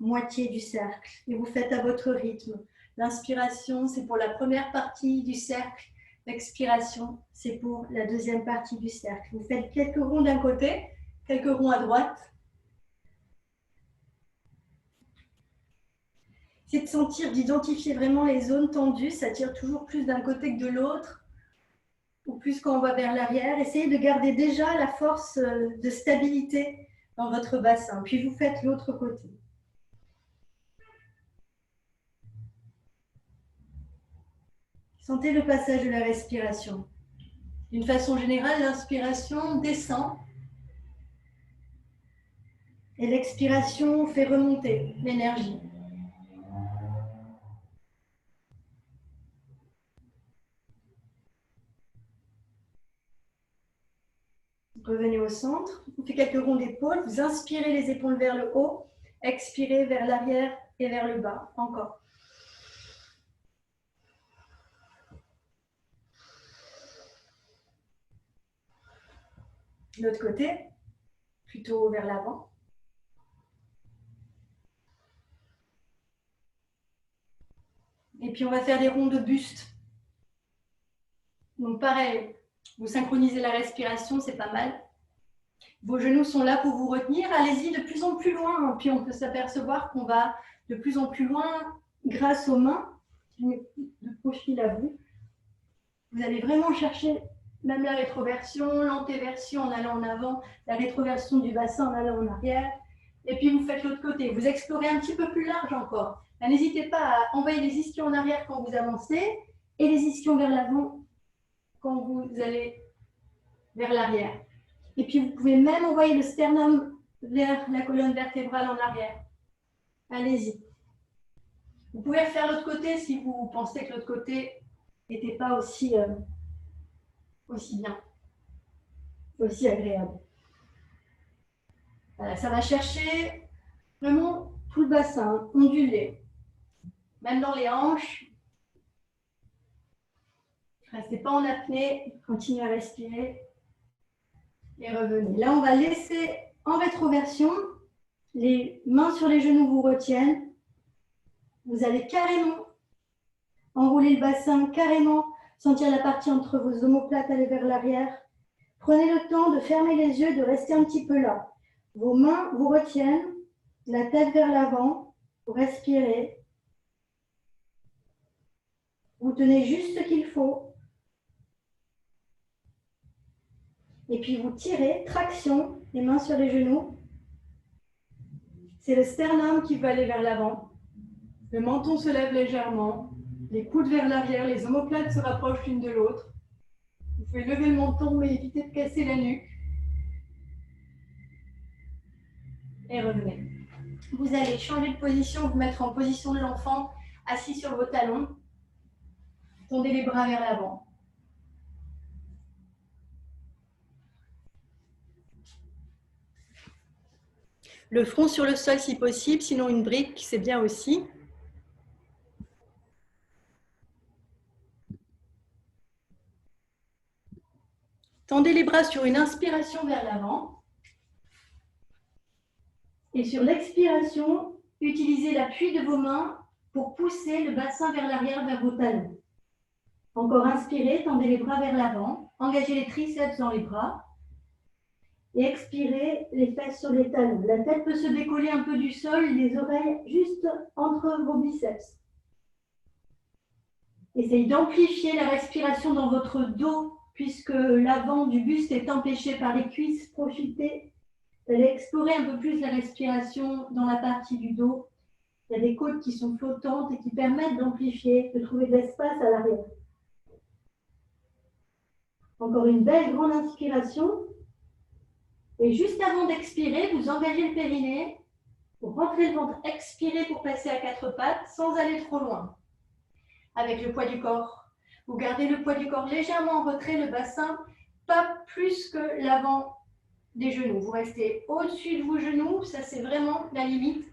moitié du cercle et vous faites à votre rythme. L'inspiration, c'est pour la première partie du cercle. L'expiration, c'est pour la deuxième partie du cercle. Vous faites quelques ronds d'un côté, quelques ronds à droite. C'est de sentir, d'identifier vraiment les zones tendues. Ça tire toujours plus d'un côté que de l'autre, ou plus quand on va vers l'arrière. Essayez de garder déjà la force de stabilité dans votre bassin. Puis vous faites l'autre côté. Sentez le passage de la respiration. D'une façon générale, l'inspiration descend et l'expiration fait remonter l'énergie. Revenez au centre, vous faites quelques ronds d'épaules, vous inspirez les épaules vers le haut, expirez vers l'arrière et vers le bas, encore. L'autre côté, plutôt vers l'avant. Et puis on va faire des ronds de buste. Donc pareil, vous synchronisez la respiration, c'est pas mal. Vos genoux sont là pour vous retenir. Allez-y de plus en plus loin. Puis on peut s'apercevoir qu'on va de plus en plus loin grâce aux mains de profil à vous. Vous allez vraiment chercher même la rétroversion, l'antéversion en allant en avant, la rétroversion du bassin en allant en arrière. Et puis vous faites l'autre côté. Vous explorez un petit peu plus large encore. N'hésitez pas à envoyer les ischions en arrière quand vous avancez et les ischions vers l'avant quand vous allez vers l'arrière. Et puis, vous pouvez même envoyer le sternum vers la colonne vertébrale en arrière. Allez-y. Vous pouvez refaire l'autre côté si vous pensez que l'autre côté n'était pas aussi bien, aussi agréable. Voilà, ça va chercher vraiment tout le bassin, ondulé. Même dans les hanches. Restez pas en apnée, continuez à respirer. Et revenez. Là, on va laisser en rétroversion. Les mains sur les genoux vous retiennent. Vous allez carrément enrouler le bassin, carrément sentir la partie entre vos omoplates aller vers l'arrière. Prenez le temps de fermer les yeux, de rester un petit peu là. Vos mains vous retiennent, la tête vers l'avant, vous respirez. Vous tenez juste ce qu'il faut. Et puis vous tirez, traction, les mains sur les genoux. C'est le sternum qui veut aller vers l'avant. Le menton se lève légèrement, les coudes vers l'arrière, les omoplates se rapprochent l'une de l'autre. Vous pouvez lever le menton, mais évitez de casser la nuque. Et revenez. Vous allez changer de position, vous mettre en position de l'enfant, assis sur vos talons. Tendez les bras vers l'avant. Le front sur le sol si possible, sinon une brique, c'est bien aussi. Tendez les bras sur une inspiration vers l'avant. Et sur l'expiration, utilisez l'appui de vos mains pour pousser le bassin vers l'arrière, vers vos talons. Encore inspirez, tendez les bras vers l'avant. Engagez les triceps dans les bras. Et expirez, les fesses sur les talons. La tête peut se décoller un peu du sol, les oreilles juste entre vos biceps. Essayez d'amplifier la respiration dans votre dos, puisque l'avant du buste est empêché par les cuisses. Profitez d'aller explorer un peu plus la respiration dans la partie du dos. Il y a des côtes qui sont flottantes et qui permettent d'amplifier, de trouver de l'espace à l'arrière. Encore une belle grande inspiration. Et juste avant d'expirer, vous engagez le périnée, vous rentrez le ventre, expirez pour passer à quatre pattes sans aller trop loin. Avec le poids du corps, vous gardez le poids du corps légèrement en retrait, le bassin, pas plus que l'avant des genoux. Vous restez au-dessus de vos genoux, ça c'est vraiment la limite,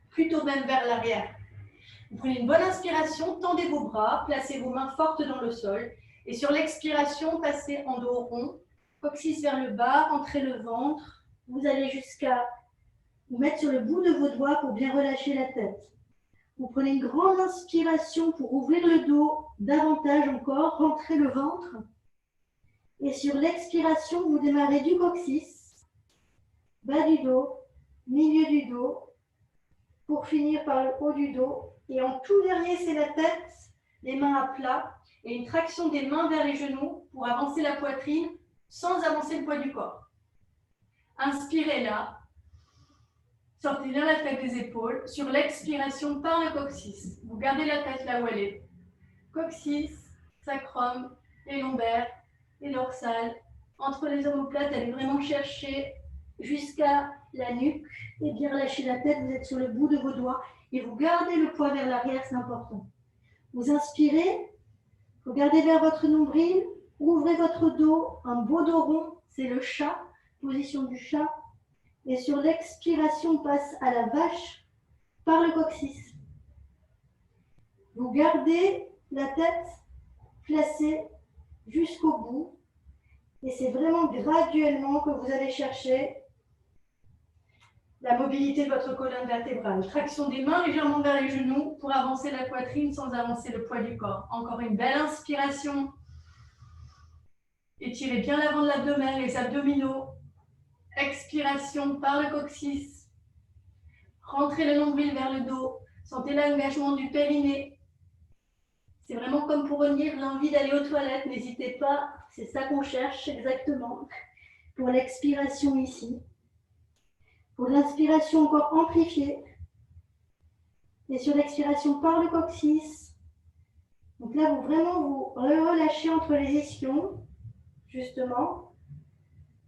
plutôt même vers l'arrière. Vous prenez une bonne inspiration, tendez vos bras, placez vos mains fortes dans le sol et sur l'expiration, passez en dos rond. Coccyx vers le bas, entrez le ventre, vous allez jusqu'à vous mettre sur le bout de vos doigts pour bien relâcher la tête. Vous prenez une grande inspiration pour ouvrir le dos davantage encore, rentrer le ventre. Et sur l'expiration, vous démarrez du coccyx, bas du dos, milieu du dos, pour finir par le haut du dos. Et en tout dernier, c'est la tête, les mains à plat et une traction des mains vers les genoux pour avancer la poitrine sans avancer le poids du corps. Inspirez là. Sortez bien la tête des épaules. Sur l'expiration par le coccyx. Vous gardez la tête là où elle est. Coccyx, sacrum, les lombaires, les dorsales. Entre les omoplates, allez vraiment chercher jusqu'à la nuque et bien relâcher la tête. Vous êtes sur le bout de vos doigts et vous gardez le poids vers l'arrière, c'est important. Vous inspirez, regardez vers votre nombril, ouvrez votre dos, un beau dos rond, c'est le chat, position du chat. Et sur l'expiration, on passe à la vache par le coccyx. Vous gardez la tête placée jusqu'au bout. Et c'est vraiment graduellement que vous allez chercher la mobilité de votre colonne vertébrale. Traction des mains légèrement vers les genoux pour avancer la poitrine sans avancer le poids du corps. Encore une belle inspiration. Étirez bien l'avant de l'abdomen, les abdominaux. Expiration par le coccyx. Rentrez le nombril vers le dos. Sentez l'engagement du périnée. C'est vraiment comme pour revenir l'envie d'aller aux toilettes. N'hésitez pas, c'est ça qu'on cherche exactement. Pour l'expiration ici. Pour l'inspiration encore amplifiée. Et sur l'expiration par le coccyx. Donc là, vous vraiment vous relâchez entre les ischions, justement.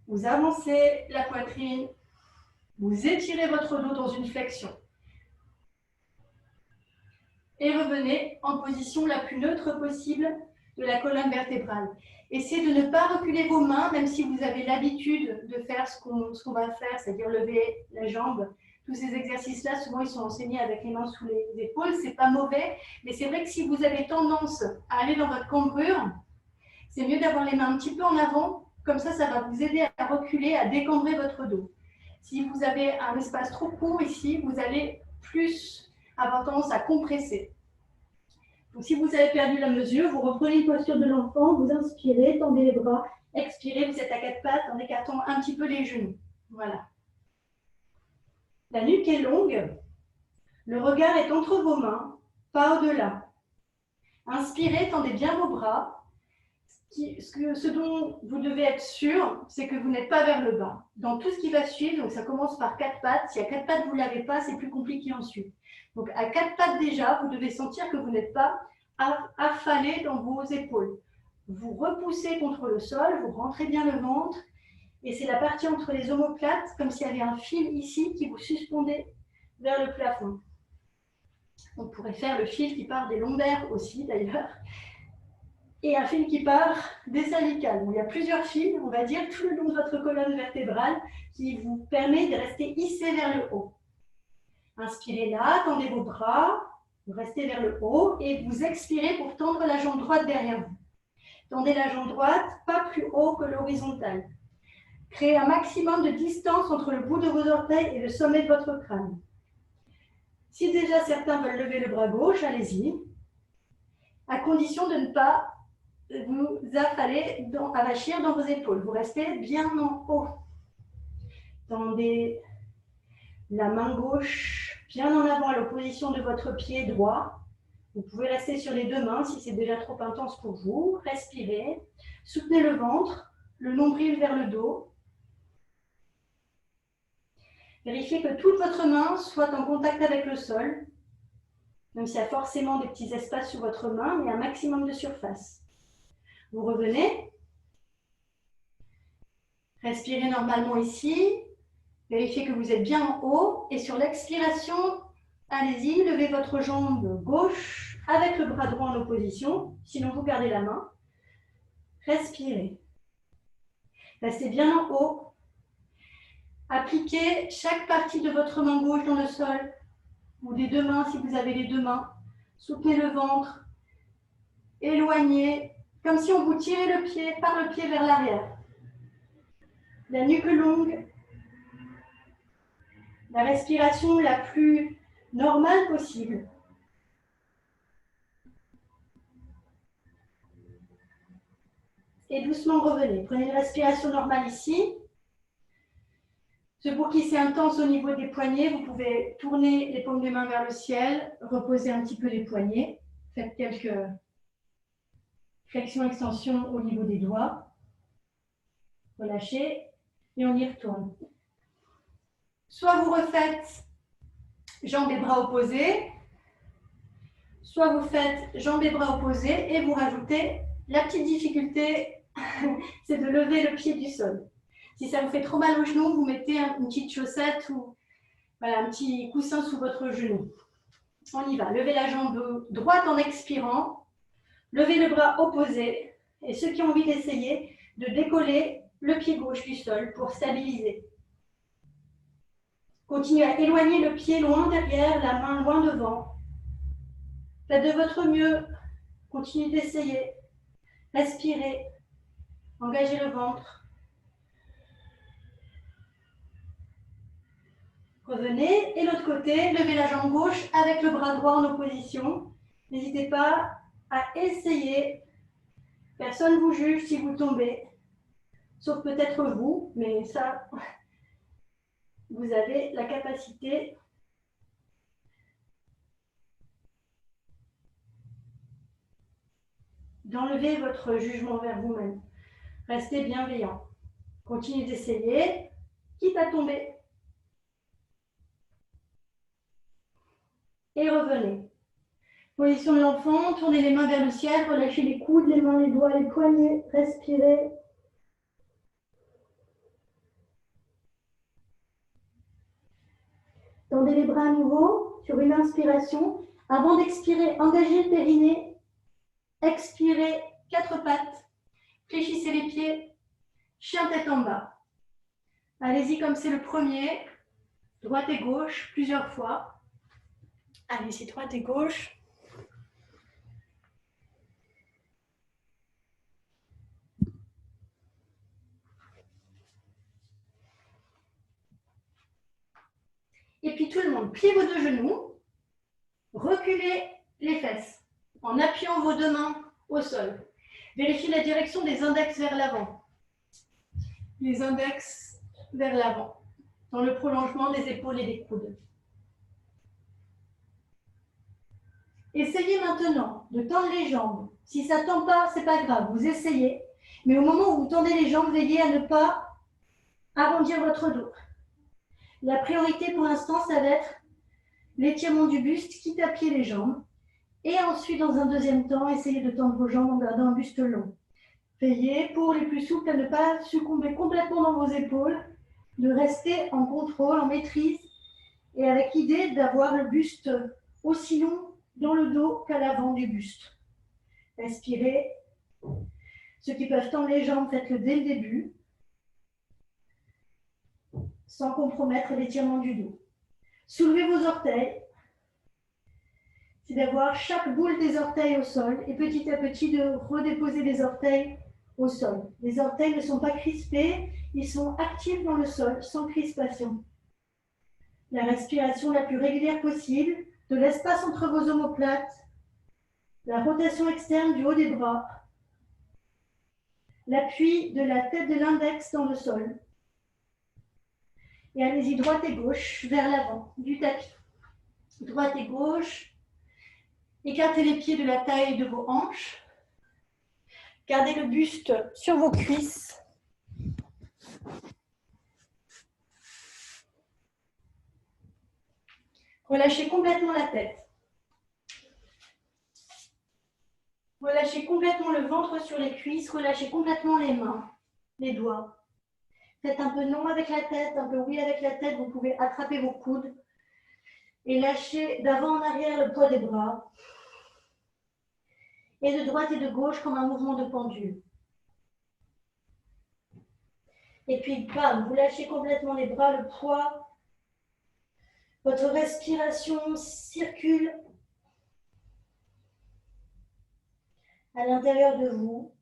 Vous avancez la poitrine. Vous étirez votre dos dans une flexion. Et revenez en position la plus neutre possible de la colonne vertébrale. Essayez de ne pas reculer vos mains, même si vous avez l'habitude de faire ce qu'on va faire, c'est-à-dire lever la jambe. Tous ces exercices-là, souvent, ils sont enseignés avec les mains sous les épaules. Ce n'est pas mauvais, mais c'est vrai que si vous avez tendance à aller dans votre cambrure, c'est mieux d'avoir les mains un petit peu en avant. Comme ça va vous aider à reculer, à décambrer votre dos. Si vous avez un espace trop court ici, vous allez plus avoir tendance à compresser. Donc, si vous avez perdu la mesure, vous reprenez une posture de l'enfant, vous inspirez, tendez les bras, expirez, vous êtes à quatre pattes en écartant un petit peu les genoux. Voilà. La nuque est longue, le regard est entre vos mains, pas au-delà. Inspirez, tendez bien vos bras. Ce dont vous devez être sûr, c'est que vous n'êtes pas vers le bas. Dans tout ce qui va suivre, donc ça commence par quatre pattes. Si à quatre pattes, vous ne l'avez pas, c'est plus compliqué ensuite. Donc à quatre pattes déjà, vous devez sentir que vous n'êtes pas affalé dans vos épaules. Vous repoussez contre le sol, vous rentrez bien le ventre. Et c'est la partie entre les omoplates, comme s'il y avait un fil ici qui vous suspendait vers le plafond. On pourrait faire le fil qui part des lombaires aussi d'ailleurs. Et un fil qui part des cervicales. Il y a plusieurs fils, on va dire, tout le long de votre colonne vertébrale qui vous permet de rester hissé vers le haut. Inspirez là, tendez vos bras, vous restez vers le haut et vous expirez pour tendre la jambe droite derrière vous. Tendez la jambe droite, pas plus haut que l'horizontale. Créez un maximum de distance entre le bout de vos orteils et le sommet de votre crâne. Si déjà certains veulent lever le bras gauche, allez-y, à condition de ne pas vous affaler, avachir dans vos épaules. Vous restez bien en haut. Tendez la main gauche bien en avant à l'opposition de votre pied droit. Vous pouvez rester sur les deux mains si c'est déjà trop intense pour vous. Respirez. Soutenez le ventre, le nombril vers le dos. Vérifiez que toute votre main soit en contact avec le sol. Même s'il y a forcément des petits espaces sur votre main, mais un maximum de surface. Vous revenez. Respirez normalement ici. Vérifiez que vous êtes bien en haut. Et sur l'expiration, allez-y, levez votre jambe gauche avec le bras droit en opposition. Sinon, vous gardez la main. Respirez. Restez bien en haut. Appliquez chaque partie de votre main gauche dans le sol. Ou des deux mains si vous avez les deux mains. Soutenez le ventre. Éloignez. Comme si on vous tirait le pied, par le pied vers l'arrière. La nuque longue. la respiration la plus normale possible. Et doucement revenez. Prenez une respiration normale ici. Pour qui c'est intense au niveau des poignets, vous pouvez tourner les paumes des mains vers le ciel, reposer un petit peu les poignets. Faites quelques flexions-extensions au niveau des doigts. Relâchez et on y retourne. Soit vous refaites jambes et bras opposés, soit vous faites jambes et bras opposés et vous rajoutez la petite difficulté, c'est de lever le pied du sol. Si ça vous fait trop mal au genou, vous mettez une petite chaussette ou voilà, un petit coussin sous votre genou. On y va. Levez la jambe droite en expirant. Levez le bras opposé. Et ceux qui ont envie d'essayer, de décoller le pied gauche du sol pour stabiliser. Continuez à éloigner le pied loin derrière, la main loin devant. Faites de votre mieux. Continuez d'essayer. Respirez. Engagez le ventre. Revenez. Et l'autre côté, levez la jambe gauche avec le bras droit en opposition. N'hésitez pas à essayer. Personne ne vous juge si vous tombez. Sauf peut-être vous, mais ça, vous avez la capacité d'enlever votre jugement vers vous-même. Restez bienveillant. Continuez d'essayer, quitte à tomber. Et revenez. Position de l'enfant, tournez les mains vers le ciel, relâchez les coudes, les mains, les doigts, les poignets, respirez. Tendez les bras à nouveau sur une inspiration. Avant d'expirer, engagez le périnée. Expirez, quatre pattes. Fléchissez les pieds. Chien tête en bas. Allez-y comme c'est le premier. Droite et gauche, plusieurs fois. Allez-y, droite et gauche. Et puis tout le monde, pliez vos deux genoux. Reculez les fesses en appuyant vos deux mains au sol. Vérifiez la direction des index vers l'avant. Les index vers l'avant, dans le prolongement des épaules et des coudes. Essayez maintenant de tendre les jambes. Si ça ne tend pas, ce n'est pas grave, vous essayez. Mais au moment où vous tendez les jambes, veillez à ne pas arrondir votre dos. La priorité pour l'instant, ça va être l'étirement du buste, quitte à plier les jambes. Et ensuite, dans un deuxième temps, essayez de tendre vos jambes en gardant un buste long. Veillez, pour les plus souples, à ne pas succomber complètement dans vos épaules, de rester en contrôle, en maîtrise, et avec l'idée d'avoir le buste aussi long dans le dos qu'à l'avant du buste. Respirez. Ceux qui peuvent tendre les jambes, faites-le dès le début, sans compromettre l'étirement du dos. Soulevez vos orteils. C'est d'avoir chaque boule des orteils au sol et petit à petit de redéposer les orteils au sol. Les orteils ne sont pas crispés, ils sont actifs dans le sol, sans crispation. La respiration la plus régulière possible, de l'espace entre vos omoplates, la rotation externe du haut des bras, l'appui de la tête de l'index dans le sol. Et allez-y droite et gauche vers l'avant du tapis. Droite et gauche. Écartez les pieds de la taille de vos hanches. Gardez le buste sur vos cuisses. Relâchez complètement la tête. Relâchez complètement le ventre sur les cuisses. Relâchez complètement les mains, les doigts. Faites un peu non avec la tête, un peu oui avec la tête. Vous pouvez attraper vos coudes et lâcher d'avant en arrière le poids des bras. Et de droite et de gauche comme un mouvement de pendule. Et puis, bam, vous lâchez complètement les bras, le poids. Votre respiration circule à l'intérieur de vous.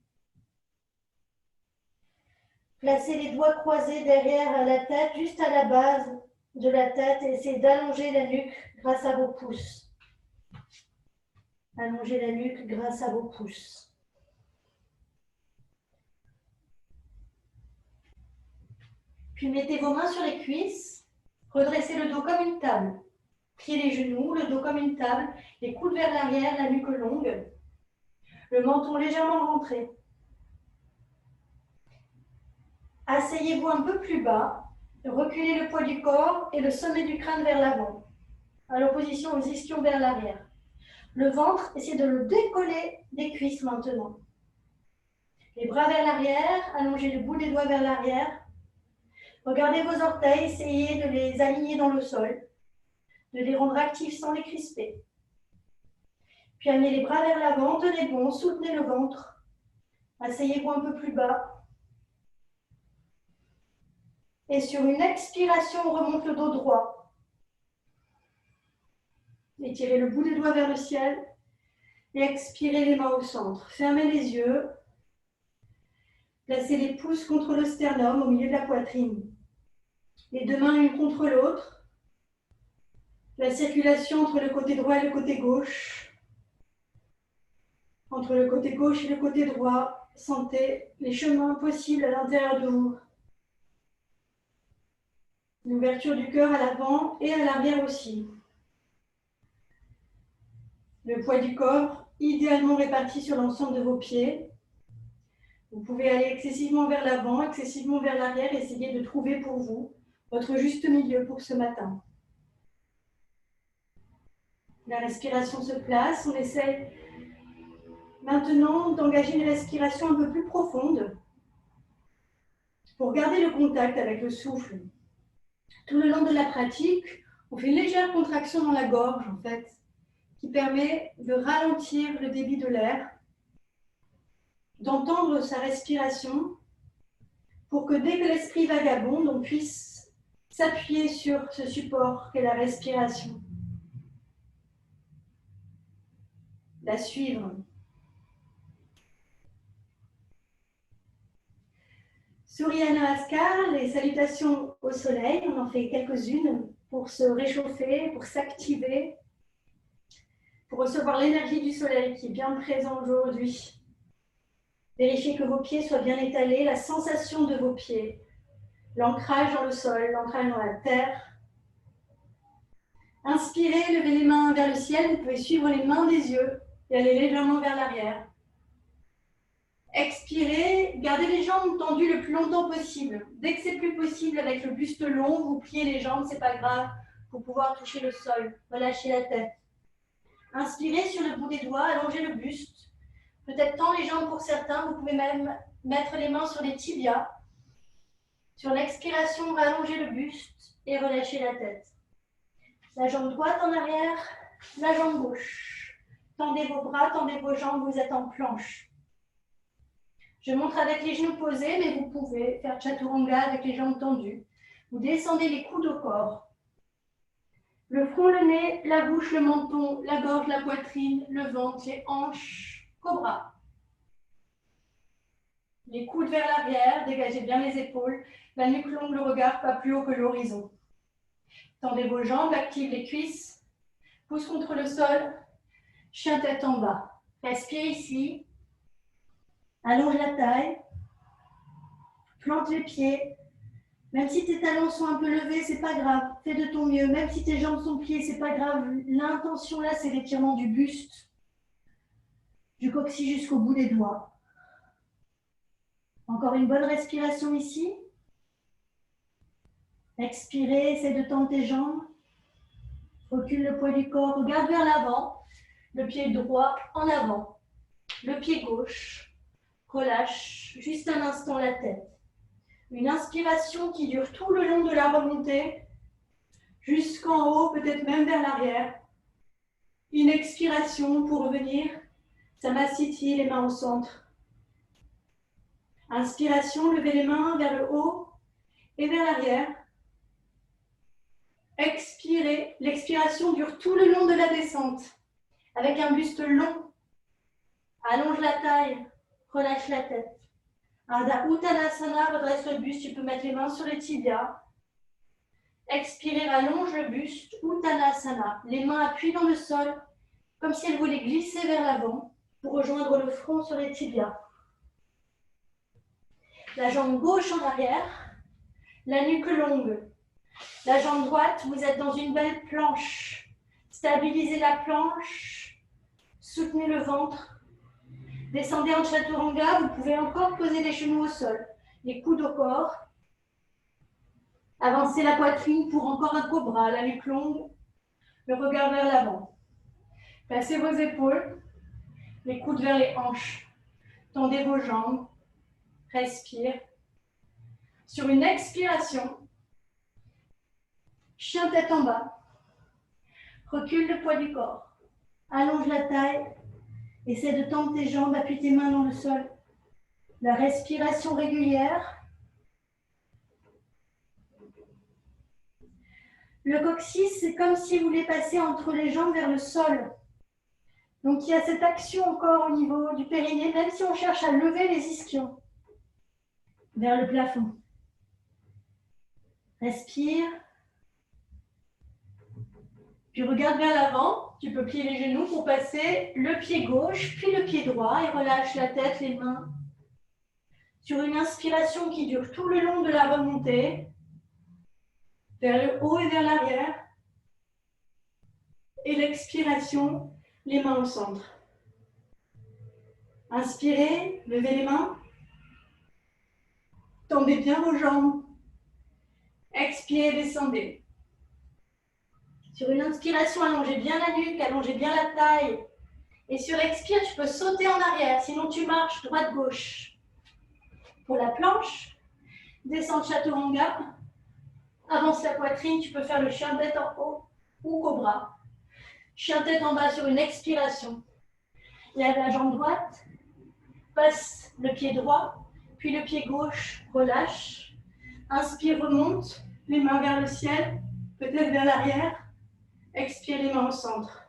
Placez les doigts croisés derrière la tête, juste à la base de la tête et essayez d'allonger la nuque grâce à vos pouces. Allongez la nuque grâce à vos pouces. Puis mettez vos mains sur les cuisses, redressez le dos comme une table. Pliez les genoux, le dos comme une table, les coudes vers l'arrière, la nuque longue, le menton légèrement rentré. Asseyez-vous un peu plus bas, reculez le poids du corps et le sommet du crâne vers l'avant, à l'opposition aux ischions vers l'arrière. Le ventre, essayez de le décoller des cuisses maintenant. Les bras vers l'arrière, allongez le bout des doigts vers l'arrière. Regardez vos orteils, essayez de les aligner dans le sol, de les rendre actifs sans les crisper. Puis amenez les bras vers l'avant, tenez bon, soutenez le ventre. Asseyez-vous un peu plus bas. Et sur une expiration, on remonte le dos droit. Étirez le bout des doigts vers le ciel. Et expirez les mains au centre. Fermez les yeux. Placez les pouces contre le sternum au milieu de la poitrine. Les deux mains l'une contre l'autre. La circulation entre le côté droit et le côté gauche. Entre le côté gauche et le côté droit, sentez les chemins possibles à l'intérieur de vous. L'ouverture du cœur à l'avant et à l'arrière aussi. Le poids du corps idéalement réparti sur l'ensemble de vos pieds. Vous pouvez aller excessivement vers l'avant, excessivement vers l'arrière, essayez de trouver pour vous votre juste milieu pour ce matin. La respiration se place, on essaie maintenant d'engager une respiration un peu plus profonde pour garder le contact avec le souffle. Tout le long de la pratique, on fait une légère contraction dans la gorge en fait, qui permet de ralentir le débit de l'air, d'entendre sa respiration pour que dès que l'esprit vagabonde, on puisse s'appuyer sur ce support qu'est la respiration. La suivre. Surya Namaskar, les salutations au soleil, on en fait quelques-unes pour se réchauffer, pour s'activer, pour recevoir l'énergie du soleil qui est bien présent aujourd'hui. Vérifiez que vos pieds soient bien étalés, la sensation de vos pieds, l'ancrage dans le sol, l'ancrage dans la terre. Inspirez, levez les mains vers le ciel, vous pouvez suivre les mains des yeux et aller légèrement vers l'arrière. Expirez, gardez les jambes tendues le plus longtemps possible. Dès que c'est plus possible, avec le buste long, vous pliez les jambes, c'est pas grave, pour pouvoir toucher le sol. Relâchez la tête. Inspirez sur le bout des doigts, allongez le buste. Peut-être tant les jambes pour certains, vous pouvez même mettre les mains sur les tibias. Sur l'expiration, rallongez le buste et relâchez la tête. La jambe droite en arrière, la jambe gauche. Tendez vos bras, tendez vos jambes, vous êtes en planche. Je montre avec les genoux posés, mais vous pouvez faire chaturanga avec les jambes tendues. Vous descendez les coudes au corps. Le front, le nez, la bouche, le menton, la gorge, la poitrine, le ventre, les hanches, cobra. Les coudes vers l'arrière, dégagez bien les épaules, la nuque longue, le regard pas plus haut que l'horizon. Tendez vos jambes, activez les cuisses, pouce contre le sol, chien tête en bas. Respirez ici. Allonge la taille, plante les pieds. Même si tes talons sont un peu levés, c'est pas grave. Fais de ton mieux. Même si tes jambes sont pliées, c'est pas grave. L'intention là, c'est l'étirement du buste, du coccyx jusqu'au bout des doigts. Encore une bonne respiration ici. Expirez, essaie de tendre tes jambes. Recule le poids du corps, regarde vers l'avant. Le pied droit en avant. Le pied gauche. Relâche juste un instant la tête. Une inspiration qui dure tout le long de la remontée, jusqu'en haut, peut-être même vers l'arrière. Une expiration pour revenir. Samasthiti, les mains au centre. Inspiration, levez les mains vers le haut et vers l'arrière. Expirez. L'expiration dure tout le long de la descente, avec un buste long. Allonge la taille. Relâche la tête. Ardha Uttanasana, redresse le buste, tu peux mettre les mains sur les tibias. Expirez, rallonge le buste, Uttanasana. Les mains appuient dans le sol, comme si elles voulaient glisser vers l'avant pour rejoindre le front sur les tibias. La jambe gauche en arrière, la nuque longue. La jambe droite, vous êtes dans une belle planche. Stabilisez la planche, soutenez le ventre. Descendez en chaturanga, vous pouvez encore poser les genoux au sol, les coudes au corps. Avancez la poitrine pour encore un cobra, la nuque longue, le regard vers l'avant. Placez vos épaules, les coudes vers les hanches. Tendez vos jambes, respire. Sur une expiration, chien tête en bas. Recule le poids du corps. Allonge la taille. Essaie de tendre tes jambes, appuie tes mains dans le sol. La respiration régulière. Le coccyx, c'est comme si vous voulez passer entre les jambes vers le sol. Donc il y a cette action encore au niveau du périnée, même si on cherche à lever les ischions vers le plafond. Respire. Puis regarde vers l'avant. Tu peux plier les genoux pour passer le pied gauche, puis le pied droit et relâche la tête, les mains. Sur une inspiration qui dure tout le long de la remontée, vers le haut et vers l'arrière. Et l'expiration, les mains au centre. Inspirez, levez les mains. Tendez bien vos jambes. Expirez, descendez. Sur une inspiration, allongez bien la nuque, allongez bien la taille. Et sur expire, tu peux sauter en arrière, sinon tu marches droite-gauche. Pour la planche, descends chaturanga. Avance la poitrine, tu peux faire le chien tête en haut ou cobra. Chien tête en bas sur une expiration. Lève la jambe droite, passe le pied droit, puis le pied gauche, relâche. Inspire, remonte, les mains vers le ciel, peut-être vers l'arrière. Expire, les mains au centre.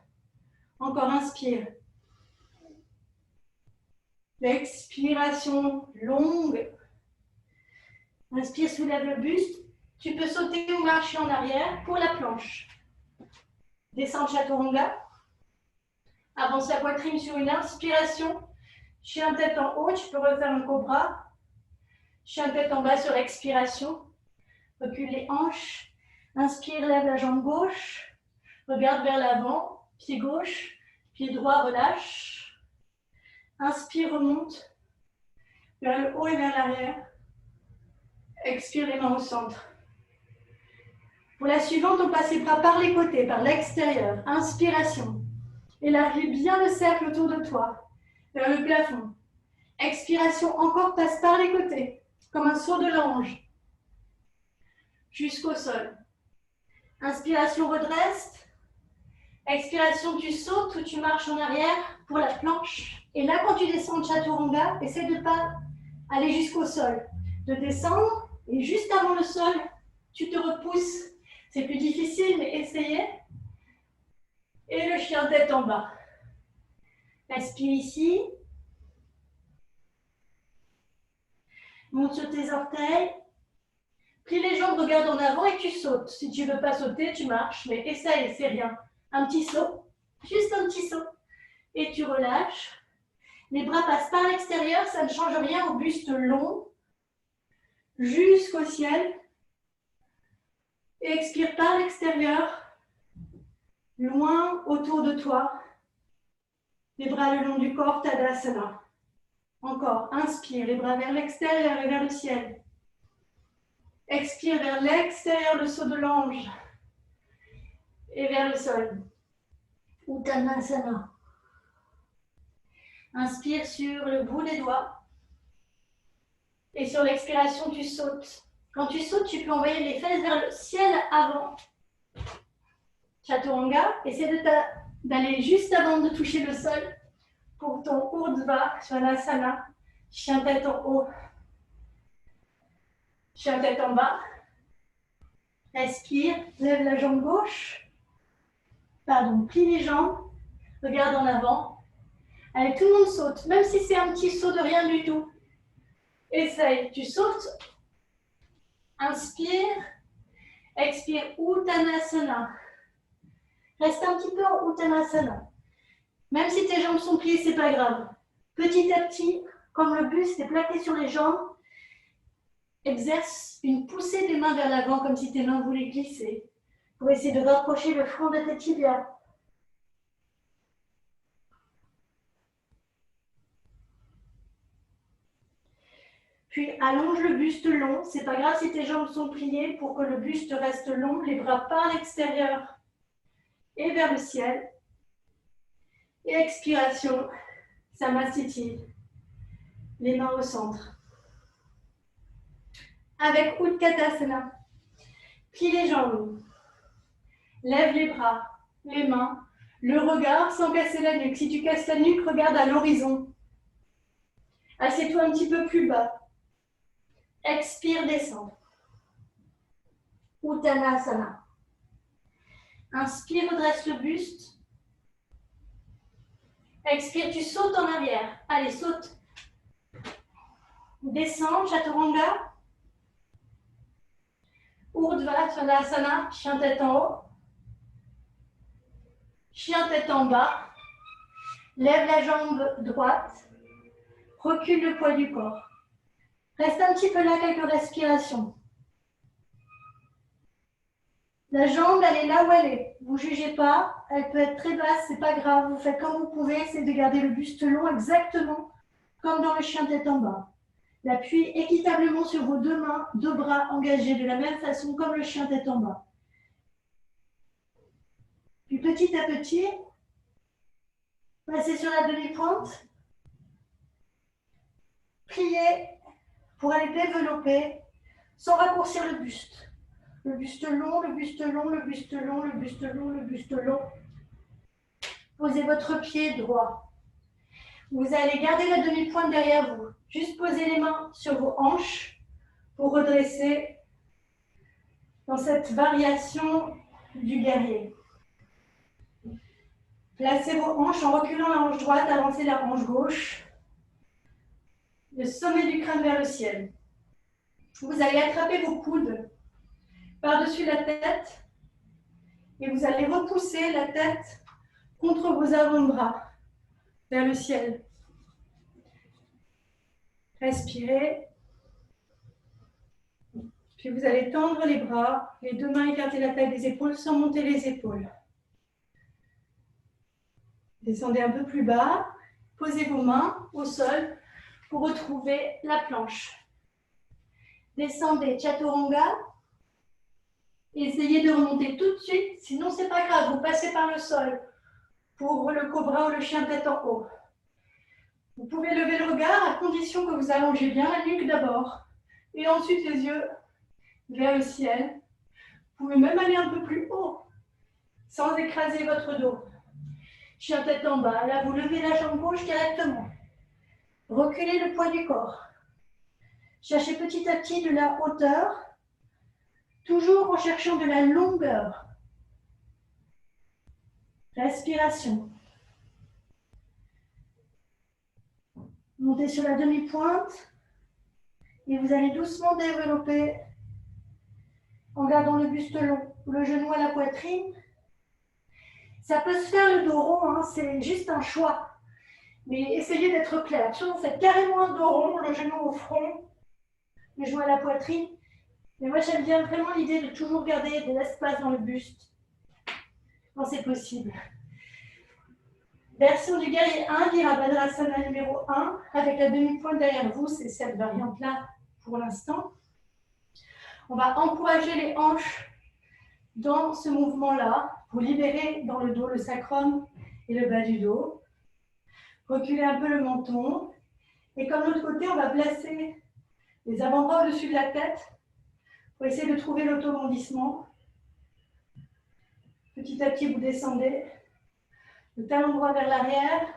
Encore inspire. L'expiration longue. Inspire, soulève le buste. Tu peux sauter ou marcher en arrière pour la planche. Descends chaturanga. Avance la poitrine sur une inspiration. Chien tête en haut, tu peux refaire un cobra. Chien tête en bas sur l'expiration. Recule les hanches. Inspire, lève la jambe gauche. Regarde vers l'avant. Pied gauche, pied droit, relâche. Inspire, remonte. Vers le haut et vers l'arrière. Expire, les mains au centre. Pour la suivante, on passe les bras par les côtés, par l'extérieur. Inspiration. Élargis bien le cercle autour de toi, vers le plafond. Expiration, encore passe par les côtés, comme un saut de l'ange, jusqu'au sol. Inspiration, redresse. Expiration, tu sautes ou tu marches en arrière pour la planche. Et là, quand tu descends de chaturanga, essaie de ne pas aller jusqu'au sol. De descendre et juste avant le sol, tu te repousses. C'est plus difficile, mais essayez. Et le chien tête en bas. Respire ici. Monte sur tes orteils. Plie les jambes, regarde en avant et tu sautes. Si tu ne veux pas sauter, tu marches, mais essaye, c'est rien. Un petit saut, juste un petit saut. Et tu relâches. Les bras passent par l'extérieur, ça ne change rien au buste long. Jusqu'au ciel. Et expire par l'extérieur. Loin autour de toi. Les bras le long du corps, Tadasana. Encore, inspire, les bras vers l'extérieur et vers le ciel. Expire vers l'extérieur, le saut de l'ange. Et vers le sol. Uttanasana. Inspire sur le bout des doigts. Et sur l'expiration, tu sautes. Quand tu sautes, tu peux envoyer les fesses vers le ciel avant. Chaturanga, essaie d'aller juste avant de toucher le sol pour ton Urdhva Svanasana. Chien tête en haut. Chien tête en bas. Respire, lève la jambe gauche. Pardon, plie les jambes. Regarde en avant. Allez, tout le monde saute, même si c'est un petit saut de rien du tout. Essaye, tu sautes. Inspire. Expire, Uttanasana. Reste un petit peu en Uttanasana. Même si tes jambes sont pliées, c'est pas grave. Petit à petit, comme le buste est plaqué sur les jambes, exerce une poussée des mains vers l'avant, comme si tes mains voulaient glisser, pour essayer de rapprocher le front de tes tibias. Puis allonge le buste long. C'est pas grave si tes jambes sont pliées, pour que le buste reste long, les bras par l'extérieur et vers le ciel. Et expiration, Samasthiti, les mains au centre. Avec Utkatasana, plie les jambes, lève les bras, les mains, le regard sans casser la nuque. Si tu casses la nuque, regarde à l'horizon. Assieds-toi un petit peu plus bas. Expire, descends. Uttanasana. Inspire, redresse le buste. Expire, tu sautes en arrière. Allez, saute. Descends, Chaturanga. Urdhva Svanasana, chien tête en haut. Chien tête en bas. Lève la jambe droite. Recule le poids du corps. Reste un petit peu là, quelques respirations. La jambe, elle est là où elle est. Vous ne jugez pas, elle peut être très basse, c'est pas grave. Vous faites comme vous pouvez, essayez de garder le buste long exactement comme dans le chien tête en bas. L'appui équitablement sur vos deux mains, deux bras engagés de la même façon comme le chien tête en bas. Puis petit à petit, passez sur la demi-pointe. Pliez pour aller développer sans raccourcir le buste. Le buste long, le buste long, le buste long, le buste long, le buste long. Posez votre pied droit. Vous allez garder la demi-pointe derrière vous. Juste posez les mains sur vos hanches pour redresser dans cette variation du guerrier. Placez vos hanches en reculant la hanche droite, avancez la hanche gauche. Le sommet du crâne vers le ciel. Vous allez attraper vos coudes par-dessus la tête et vous allez repousser la tête contre vos avant-bras vers le ciel. Respirez. Puis vous allez tendre les bras, les deux mains écarter la taille des épaules sans monter les épaules. Descendez un peu plus bas, posez vos mains au sol pour retrouver la planche. Descendez, Chaturanga. Essayez de remonter tout de suite, sinon c'est pas grave, vous passez par le sol pour le cobra ou le chien tête en haut. Vous pouvez lever le regard à condition que vous allongez bien la nuque d'abord et ensuite les yeux vers le ciel. Vous pouvez même aller un peu plus haut sans écraser votre dos. Chien tête en bas, là vous levez la jambe gauche directement. Reculez le poids du corps. Cherchez petit à petit de la hauteur, toujours en cherchant de la longueur. Respiration. Montez sur la demi-pointe et vous allez doucement développer en gardant le buste long, le genou à la poitrine. Ça peut se faire le dos rond, hein, c'est juste un choix. Mais essayez d'être clair. Soit vous faites carrément un dos rond, le genou au front, le genou à la poitrine. Mais moi, j'aime bien vraiment l'idée de toujours garder de l'espace dans le buste, quand c'est possible. Version du guerrier 1, Virabhadrasana numéro 1, avec la demi-pointe derrière vous, c'est cette variante-là pour l'instant. On va encourager les hanches dans ce mouvement-là pour libérer dans le dos le sacrum et le bas du dos. Reculer un peu le menton. Et comme de l'autre côté, on va placer les avant-bras au-dessus de la tête pour essayer de trouver l'autobondissement. Petit à petit, vous descendez. Le talon droit vers l'arrière,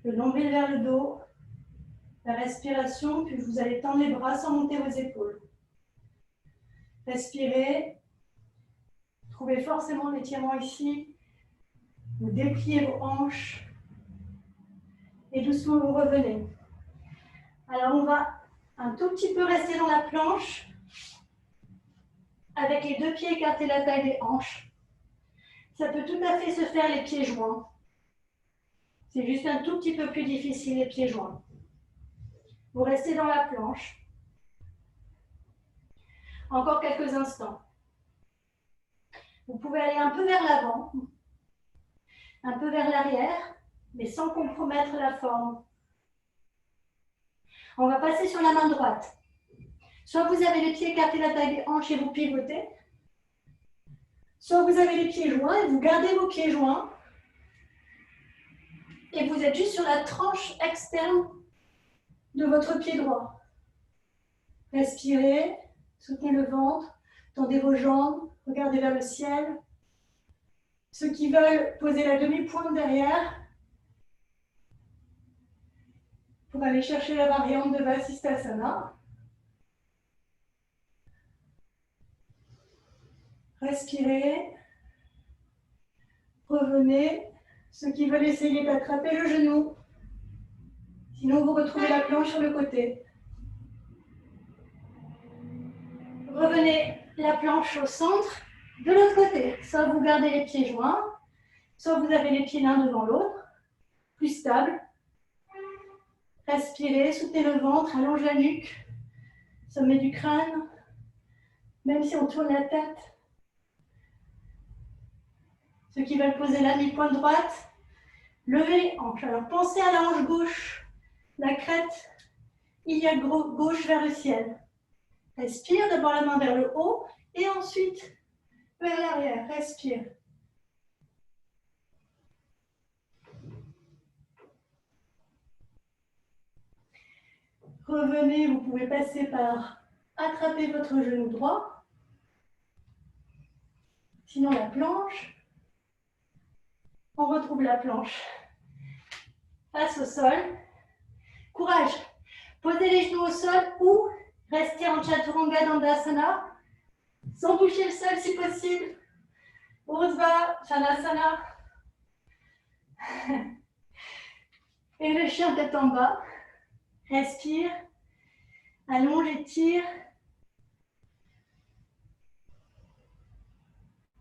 le nombril vers le dos, la respiration, puis vous allez tendre les bras sans monter vos épaules. Respirez. Trouvez forcément l'étirement ici. Vous dépliez vos hanches. Et doucement, vous revenez. Alors, on va un tout petit peu rester dans la planche. avec les deux pieds écartés la taille des hanches. Ça peut tout à fait se faire les pieds joints. C'est juste un tout petit peu plus difficile les pieds joints. Vous restez dans la planche. Encore quelques instants. Vous pouvez aller un peu vers l'avant, un peu vers l'arrière, mais sans compromettre la forme. On va passer sur la main droite. Soit vous avez les pieds écartés la taille des hanches et vous pivotez, soit vous avez les pieds joints et vous gardez vos pieds joints et vous êtes juste sur la tranche externe de votre pied droit. Respirez, soutenez le ventre, tendez vos jambes, regardez vers le ciel. Ceux qui veulent poser la demi-pointe derrière pour aller chercher la variante de Vasisthasana. Respirez, revenez. Ceux qui veulent essayer d'attraper le genou, sinon vous retrouvez la planche sur le côté. Revenez la planche au centre, de l'autre côté. Soit vous gardez les pieds joints, soit vous avez les pieds l'un devant l'autre, plus stable. Respirez, soutenez le ventre, allonge la nuque, sommet du crâne, même si on tourne la tête. Ceux qui veulent poser la mi-pointe droite, levez les hanches. Alors pensez à la hanche gauche, la crête iliaque gauche vers le ciel. Respire, d'abord la main vers le haut et ensuite vers l'arrière. Respire. Revenez, vous pouvez passer par attraper votre genou droit, sinon la planche. On retrouve la planche face au sol. Courage. Posez les genoux au sol ou restez en Chaturanga Dandasana sans toucher le sol si possible. Urdhva Svanasana. Et le chien tête en bas. Respire. Allonge, étire.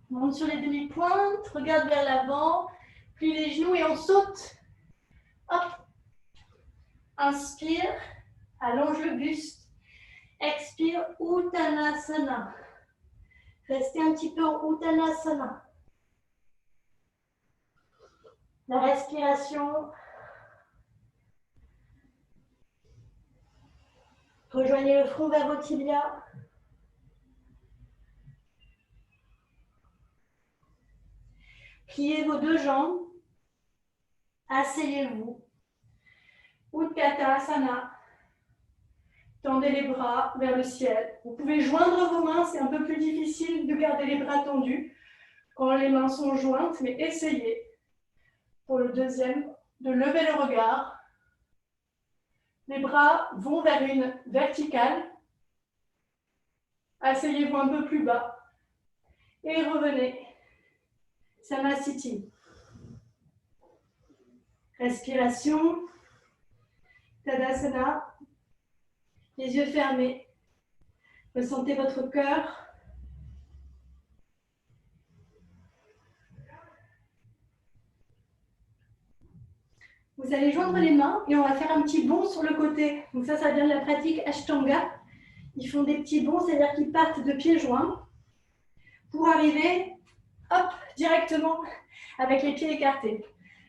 Monte sur les demi-pointes. Regarde vers l'avant. Plie les genoux et on saute. Hop. Inspire. Allonge le buste. Expire. Uttanasana. Restez un petit peu en Uttanasana. La respiration. Rejoignez le front vers vos tibias. Pliez vos deux jambes. Asseyez-vous. Utkatasana. Tendez les bras vers le ciel. Vous pouvez joindre vos mains. C'est un peu plus difficile de garder les bras tendus quand les mains sont jointes, mais essayez. Pour le deuxième, de lever le regard. Les bras vont vers une verticale. Asseyez-vous un peu plus bas. Et revenez. Samasthiti. Respiration. Tadasana. Les yeux fermés. Ressentez votre cœur. Vous allez joindre les mains et on va faire un petit bond sur le côté. Donc ça vient de la pratique Ashtanga. Ils font des petits bonds, c'est-à-dire qu'ils partent de pieds joints pour arriver, hop, directement avec les pieds écartés.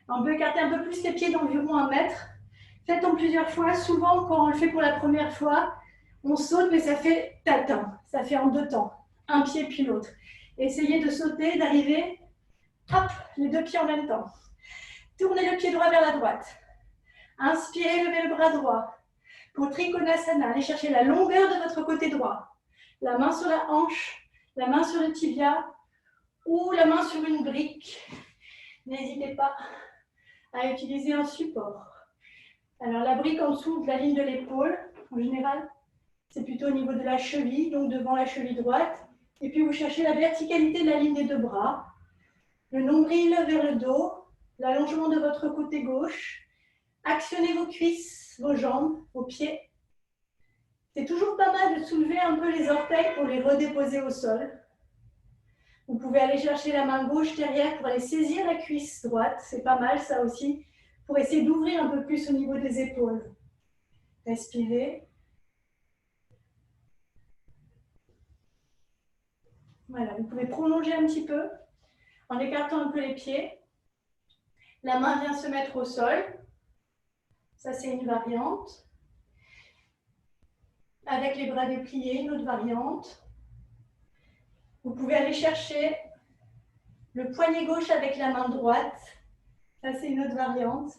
On peut écarter un peu plus les pieds d'environ 1 mètre. Faites-en plusieurs fois. Souvent, quand on le fait pour la première fois, on saute, mais ça fait tatin. Ça fait en 2 temps. Un pied puis l'autre. Essayez de sauter, d'arriver, hop, les 2 pieds en même temps. Tournez le pied droit vers la droite. Inspirez, levez le bras droit. Pour Trikonasana, allez chercher la longueur de votre côté droit. La main sur la hanche, la main sur le tibia ou la main sur une brique. N'hésitez pas à utiliser un support. Alors la brique en dessous de la ligne de l'épaule, en général, c'est plutôt au niveau de la cheville, donc devant la cheville droite. Et puis vous cherchez la verticalité de la ligne des 2 bras. Le nombril vers le dos, l'allongement de votre côté gauche. Actionnez vos cuisses, vos jambes, vos pieds. C'est toujours pas mal de soulever un peu les orteils pour les redéposer au sol. Vous pouvez aller chercher la main gauche derrière pour aller saisir la cuisse droite. C'est pas mal ça aussi, pour essayer d'ouvrir un peu plus au niveau des épaules. Respirez. Voilà, vous pouvez prolonger un petit peu en écartant un peu les pieds. La main vient se mettre au sol. Ça, c'est une variante. Avec les bras dépliés, une autre variante. Vous pouvez aller chercher le poignet gauche avec la main droite. Ça, c'est une autre variante.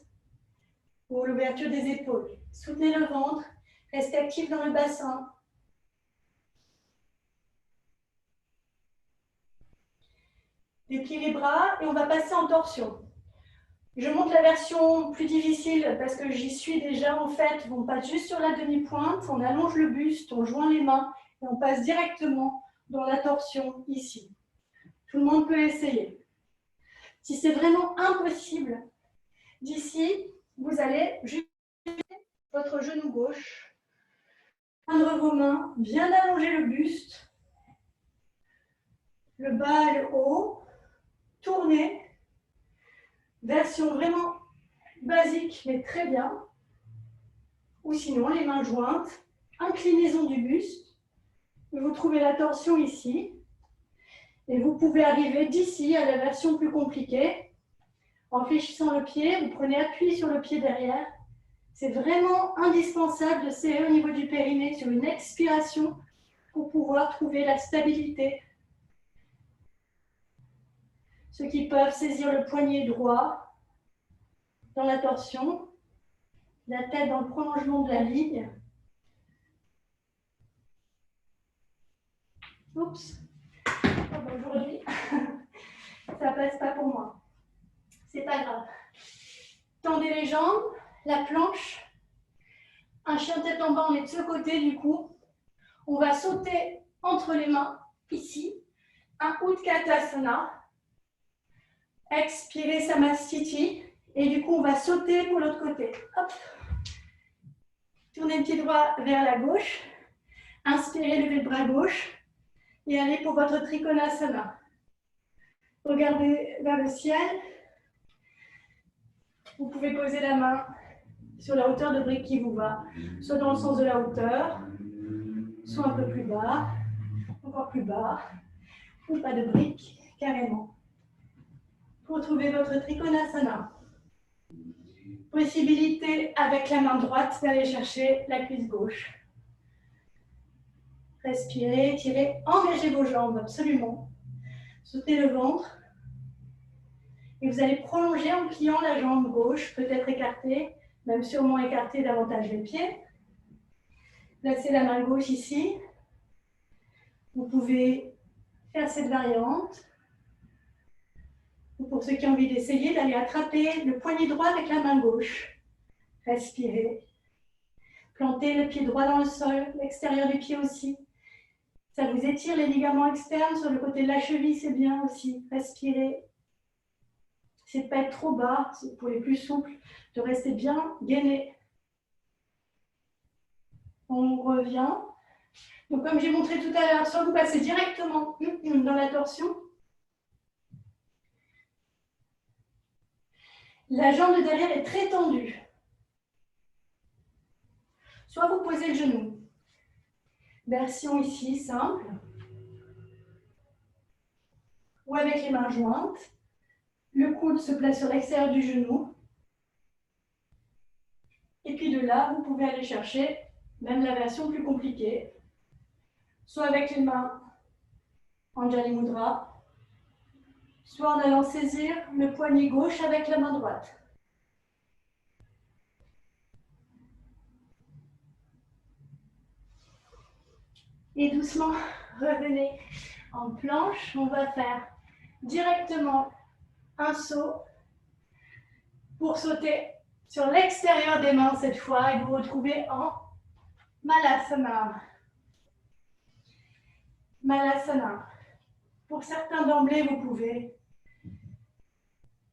Pour l'ouverture des épaules. Soutenez le ventre. Restez actif dans le bassin. Dépliez les bras et on va passer en torsion. Je montre la version plus difficile parce que j'y suis déjà en fait. On passe juste sur la demi-pointe, on allonge le buste, on joint les mains et on passe directement dans la torsion ici. Tout le monde peut essayer. Si c'est vraiment impossible, d'ici, vous allez juste votre genou gauche, prendre vos mains, bien allonger le buste, le bas et le haut, tourner. Version vraiment basique, mais très bien. Ou sinon, les mains jointes, inclinaison du buste. Vous trouvez la torsion ici. Et vous pouvez arriver d'ici à la version plus compliquée. En fléchissant le pied, vous prenez appui sur le pied derrière. C'est vraiment indispensable de serrer au niveau du périnée sur une expiration pour pouvoir trouver la stabilité. Ceux qui peuvent saisir le poignet droit dans la torsion, la tête dans le prolongement de la ligne. Oups, aujourd'hui, ça passe pas pour moi. C'est pas grave. Tendez les jambes, la planche. Un chien tête en bas, on est de ce côté du coup. On va sauter entre les mains, ici. Un Utkatasana. Expirez Samastiti. Et du coup, on va sauter pour l'autre côté. Hop. Tournez le pied droit vers la gauche. Inspirez, levez le bras gauche. Et allez pour votre Trikonasana. Regardez vers le ciel. Vous pouvez poser la main sur la hauteur de brique qui vous va, soit dans le sens de la hauteur, soit un peu plus bas, encore plus bas, ou pas de brique, carrément. Retrouvez votre Trikonasana. Possibilité avec la main droite d'aller chercher la cuisse gauche. Respirez, tirez, engagez vos jambes, absolument. Soutenez le ventre. Et vous allez prolonger en pliant la jambe gauche, peut-être écartée, même sûrement écarter davantage les pieds. Placez la main gauche ici. Vous pouvez faire cette variante. Ou pour ceux qui ont envie d'essayer, d'aller attraper le poignet droit avec la main gauche. Respirez. Plantez le pied droit dans le sol, l'extérieur du pied aussi. Ça vous étire les ligaments externes sur le côté de la cheville, c'est bien aussi. Respirez. C'est de ne pas être trop bas, c'est pour les plus souples, de rester bien gainé. On revient. Donc comme j'ai montré tout à l'heure, soit vous passez directement dans la torsion. La jambe de derrière est très tendue. Soit vous posez le genou. Version ici, simple. Ou avec les mains jointes. Le coude se place sur l'extérieur du genou. Et puis de là, vous pouvez aller chercher même la version plus compliquée. Soit avec les mains en Jali Mudra, soit en allant saisir le poignet gauche avec la main droite. Et doucement, revenez en planche. On va faire directement un saut pour sauter sur l'extérieur des mains cette fois et vous retrouver en Malasana. Malasana. Pour certains d'emblée, vous pouvez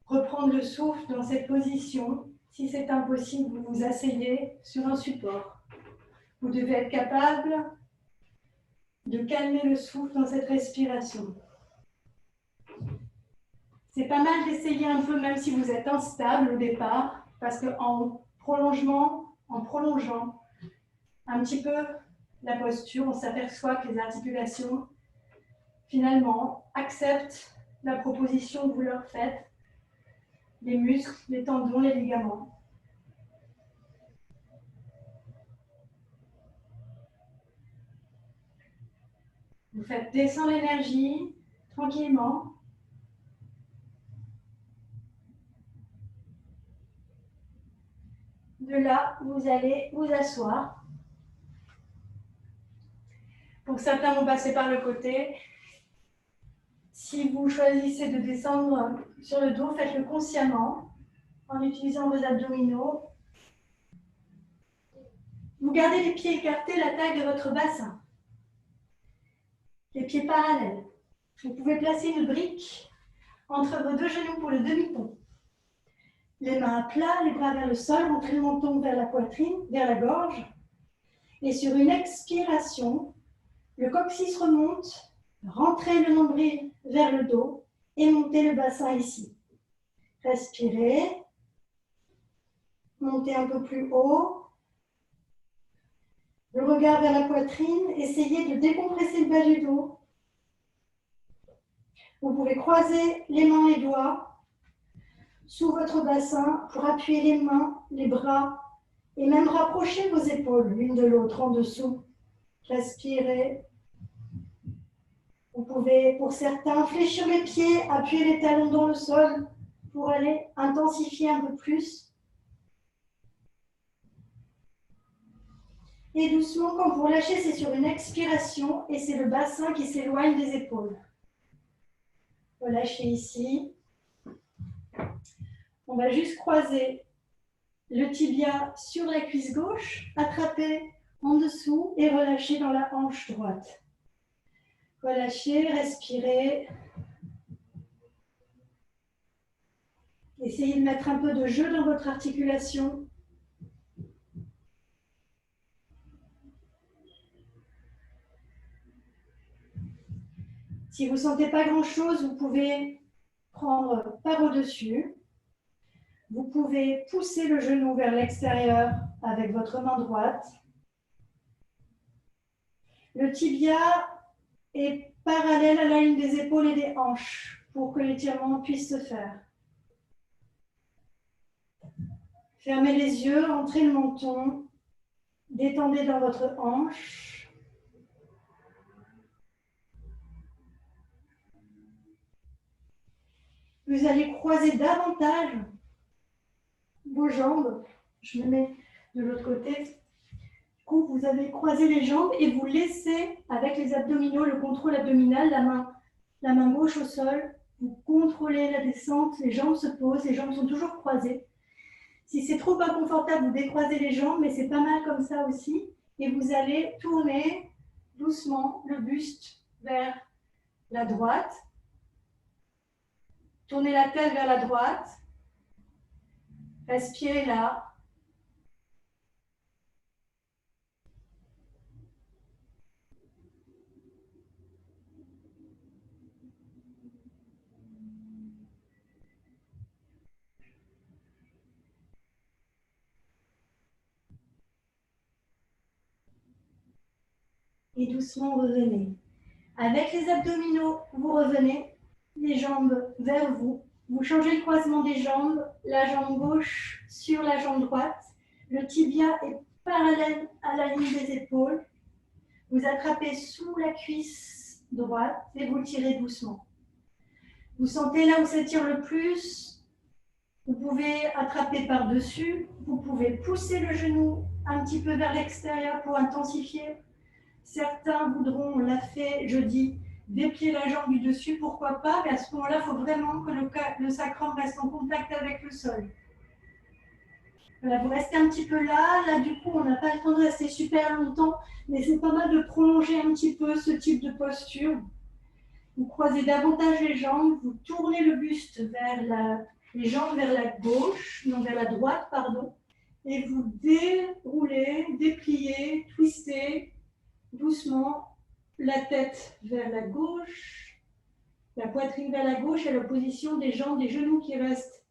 reprendre le souffle dans cette position. Si c'est impossible, vous vous asseyez sur un support. Vous devez être capable de calmer le souffle dans cette respiration. C'est pas mal d'essayer un peu, même si vous êtes instable au départ, parce qu'en prolongeant un petit peu la posture, on s'aperçoit que les articulations, finalement, acceptent la proposition que vous leur faites, les muscles, les tendons, les ligaments. Vous faites descendre l'énergie tranquillement. De là, vous allez vous asseoir. Pour certains vont passer par le côté. Si vous choisissez de descendre sur le dos, faites-le consciemment en utilisant vos abdominaux. Vous gardez les pieds écartés, la taille de votre bassin. Les pieds parallèles. Vous pouvez placer une brique entre vos deux genoux pour le demi-pont. Les mains à plat, les bras vers le sol, rentrez le menton vers la poitrine, vers la gorge. Et sur une expiration, le coccyx remonte, rentrez le nombril vers le dos et montez le bassin ici. Respirez. Montez un peu plus haut. Le regard vers la poitrine, essayez de décompresser le bas du dos. Vous pouvez croiser les mains et les doigts sous votre bassin pour appuyer les mains, les bras et même rapprocher vos épaules l'une de l'autre en dessous. Respirez. Vous pouvez, pour certains, fléchir les pieds, appuyer les talons dans le sol pour aller intensifier un peu plus. Et doucement, quand vous relâchez, c'est sur une expiration et c'est le bassin qui s'éloigne des épaules. Relâchez ici. On va juste croiser le tibia sur la cuisse gauche, attraper en dessous et relâcher dans la hanche droite. Relâchez, respirez. Essayez de mettre un peu de jeu dans votre articulation. Si vous ne sentez pas grand-chose, vous pouvez prendre par au-dessus. Vous pouvez pousser le genou vers l'extérieur avec votre main droite. Le tibia est parallèle à la ligne des épaules et des hanches pour que l'étirement puisse se faire. Fermez les yeux, rentrez le menton, détendez dans votre hanche. Vous allez croiser davantage vos jambes. Je me mets de l'autre côté. Du coup, vous avez croisé les jambes et vous laissez, avec les abdominaux, le contrôle abdominal, la main gauche au sol. Vous contrôlez la descente, les jambes se posent, les jambes sont toujours croisées. Si c'est trop inconfortable, vous décroisez les jambes, mais c'est pas mal comme ça aussi. Et vous allez tourner doucement le buste vers la droite. Tournez la tête vers la droite. Respirez là. Et doucement revenez. Avec les abdominaux, vous revenez, les jambes vers vous. Vous changez le croisement des jambes, la jambe gauche sur la jambe droite. Le tibia est parallèle à la ligne des épaules. Vous attrapez sous la cuisse droite et vous tirez doucement. Vous sentez là où ça tire le plus. Vous pouvez attraper par-dessus. Vous pouvez pousser le genou un petit peu vers l'extérieur pour intensifier. Certains voudront, on l'a fait jeudi, déplier la jambe du dessus, pourquoi pas, mais à ce moment-là, il faut vraiment que le sacrum reste en contact avec le sol. Voilà, vous restez un petit peu là. Là, du coup, on n'a pas le temps de rester super longtemps, mais c'est pas mal de prolonger un petit peu ce type de posture. Vous croisez davantage les jambes, vous tournez le buste vers les jambes vers la gauche, non vers la droite, pardon, Et vous déroulez, dépliez, twistez doucement la tête vers la gauche, la poitrine vers la gauche et la position des jambes, des genoux qui restent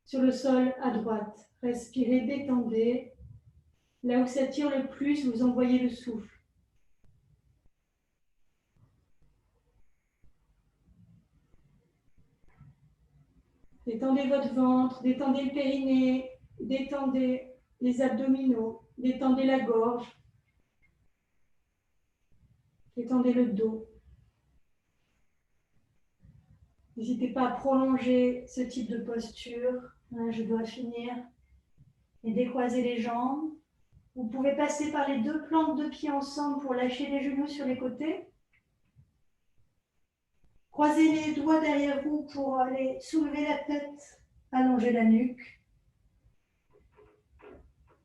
sur le sol à droite. Respirez, détendez. Là où ça tire le plus, vous envoyez le souffle. Détendez votre ventre, détendez le périnée, détendez les abdominaux, détendez la gorge, détendez le dos. N'hésitez pas à prolonger ce type de posture. Je dois finir. Et décroiser les jambes. Vous pouvez passer par les deux plantes de pieds ensemble pour lâcher les genoux sur les côtés. Croisez les doigts derrière vous pour aller soulever la tête, allonger la nuque.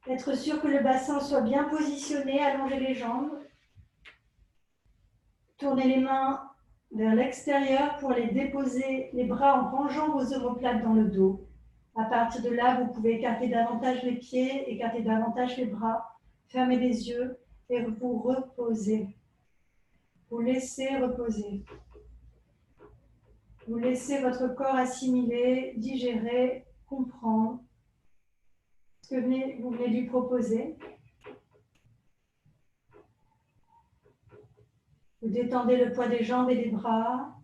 Être sûr que le bassin soit bien positionné, allonger les jambes. Tournez les mains vers l'extérieur pour les déposer, les bras en rangeant vos omoplates dans le dos. À partir de là, vous pouvez écarter davantage les pieds, écarter davantage les bras, fermer les yeux et vous reposer. Vous laissez reposer. Vous laissez votre corps assimiler, digérer, comprendre ce que vous venez de lui proposer. Vous détendez le poids des jambes et des bras,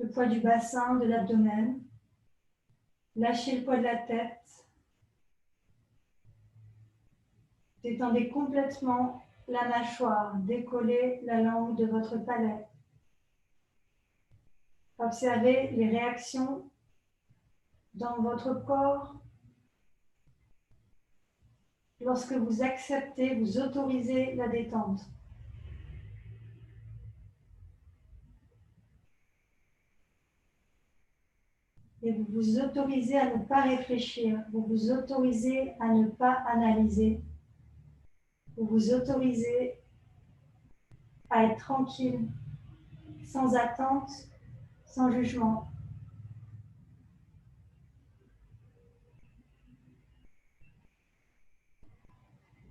le poids du bassin, de l'abdomen. Lâchez le poids de la tête. Détendez complètement la mâchoire. Décollez la langue de votre palais. Observez les réactions dans votre corps lorsque vous acceptez, vous autorisez la détente. Et vous vous autorisez à ne pas réfléchir, vous vous autorisez à ne pas analyser, vous vous autorisez à être tranquille, sans attente, sans jugement.